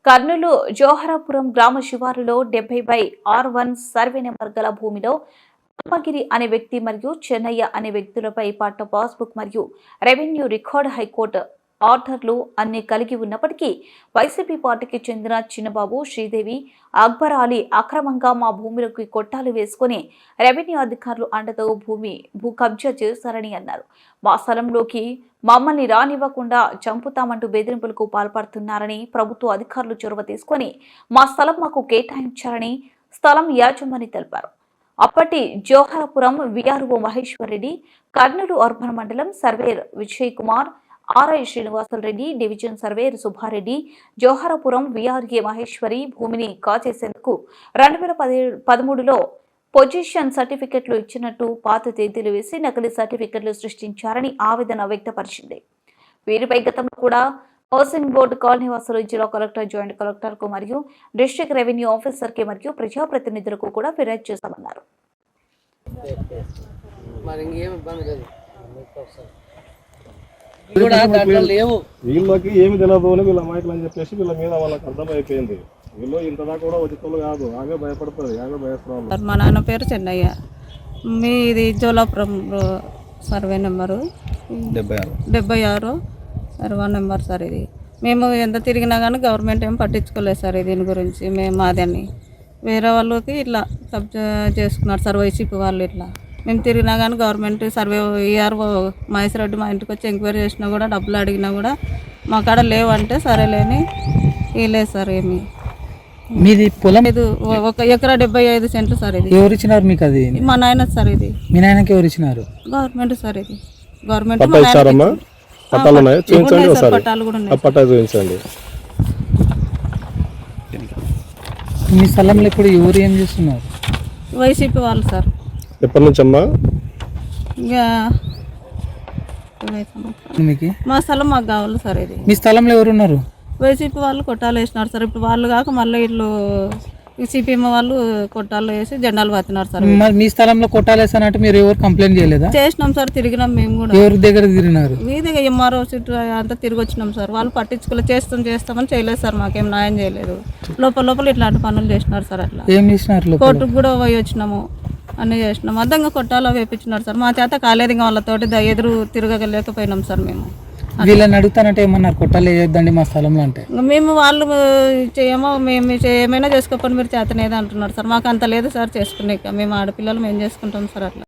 కర్నూలు జోహరాపురం గ్రామ శివారులో 70/R1 survey number గల భూమిలో అమ్మగిరి అనే వ్యక్తి మరియు చెన్నయ్య అనే వ్యక్తులపై పట్ట పాస్బుక్ మరియు రెవెన్యూ రికార్డ్ హైకోర్టు ఆర్డర్లు అన్ని కలిగి ఉన్నప్పటికీ వైసీపీ పార్టీకి చెందిన చిన్నబాబు శ్రీదేవి అక్బర్ అలీ అక్రమంగా మా భూమిలోకి కొట్టాలు వేసుకుని రెవెన్యూ అధికారులు అండతో భూ కబ్జా చేశారని అన్నారు. మా స్థలంలోకి మమ్మల్ని రానివ్వకుండా చంపుతామంటూ బెదిరింపులకు పాల్పడుతున్నారని ప్రభుత్వ అధికారులు చొరవ తీసుకుని మా స్థలం మాకు కేటాయించారని స్థలం యాజమాని తెలిపారు. అప్పటి Joharapuram VRO Maheshwar Reddy, Kurnool urban mandal surveyor Vijay Kumar, RI Srinivasulu Reddy, division surveyor Subba Reddy, Joharapuram VRA Maheshwari భూమిని కాజేసేందుకు 2013లో పొజిషన్ సర్టిఫికెట్లు ఇచ్చినట్టు పాత తేదీలు వేసి నకిలీ సర్టిఫికెట్లు సృష్టించారని ఆవేదన వ్యక్తపరిచింది. వీరిపై గతంలో కూడా హౌసింగ్ బోర్డు కాలనీవాసులు జిల్లా కలెక్టర్, జాయింట్ కలెక్టర్కు మరియు డిస్ట్రిక్ట్ రెవెన్యూ ఆఫీసర్కి మరియు ప్రజాప్రతినిధులకు కూడా ఫిర్యాదు చేశామన్నారు. వీళ్ళకి ఏమి తెలియదు అని వీళ్ళ మాటలు అని చెప్పేసి వీళ్ళ మీద వాళ్ళకి అర్థమైపోయింది. వీళ్ళు ఇంతదాకా కూడా వచ్చితులు కాదు, ఆమె భయపడుతుంది, ఆమె భయపడుతుంది. మా నాన్న పేరు చెన్నయ్య, మీది Jolapuram survey number 76 survey number sir. ఇది మేము ఎంత తిరిగినా కానీ గవర్నమెంట్ ఏం పట్టించుకోలేదు సార్. దీని గురించి మేము మాదని వేరే వాళ్ళకి ఇట్లా కబ్జా చేసుకున్నారు సార్, వైసీపీ వాళ్ళు. ఇట్లా మేము తిరిగినా కానీ government survey ERO Maheshwar Reddy మా ఇంటికి వచ్చి ఎంక్వైరీ చేసినా కూడా డబ్బులు అడిగినా కూడా మా కాడ లేవంటే సరేలేని లేదు సార్. ఏమి మీది పొలం? ఇది 1 ఎకరా 75 సెంట్లు సార్. ఇది ఎవరు ఇచ్చినారు మీకు? అది మా నాయన సార్. ఇది మీ నాయనకి ఎవరు ఇచ్చినారు? Government sir. ఇది గవర్నమెంట్ పట్టాలు కూడా ఉన్నాయి. మీ స్థలంలో ఇప్పుడు ఎవరు ఏం చేస్తున్నారు? వైసీపీ వాళ్ళు సార్. ఎప్పటి నుంచి అమ్మా? మా స్థలం మాకు కావాలి సార్. ఇది మీ స్థలంలో ఎవరున్నారు? వైసీపీ వాళ్ళు కొట్టాలు వేసినారు సార్. ఇప్పుడు వాళ్ళు కాక మళ్ళీ ఇల్లు సిపిఎం వాళ్ళు కొట్టాలు వేసి జెండాలు పత్తినారు సార్. మీ స్థలంలో కొట్టాలు వేసానంటే మీరు ఎవరు కంప్లైంట్ చేయలేదా? చేసినాం సార్, తిరిగినాం మేము కూడా. ఎవరి దగ్గర తిరిగినారు? వీధిగా ఎంఆర్ఓ చుట్టూ అంతా తిరిగి వచ్చినాం సార్. వాళ్ళు పట్టించుకోలేదు, చేస్తామని చేయలేదు సార్. మాకేం న్యాయం చేయలేదు. లోపల ఇట్లాంటి పనులు చేసినారు సార్. అట్లా ఏం చేసినారు? కోర్టుకు కూడా పోయి వచ్చినాము, అన్నీ చేసినాం. అర్థంగా కొట్టాలో వేపించినారు సార్. మా చేత కాలేదు, ఇంకా వాళ్ళతోటి ఎదురు తిరగలేకపోయినాం సార్. మేము వీళ్ళని అడుగుతానంటే ఏమన్నారు? కొట్టాలు వేయొద్దండి మా స్థలంలో అంటే. మేము వాళ్ళు చేయమో మేము ఏమైనా చేసుకోకపోతే మీరు చేతనేది అంటున్నారు సార్. మాకు అంత లేదు సార్ చేసుకునే. మేము ఆడపిల్లలు మేము చేసుకుంటాం సార్. అట్లా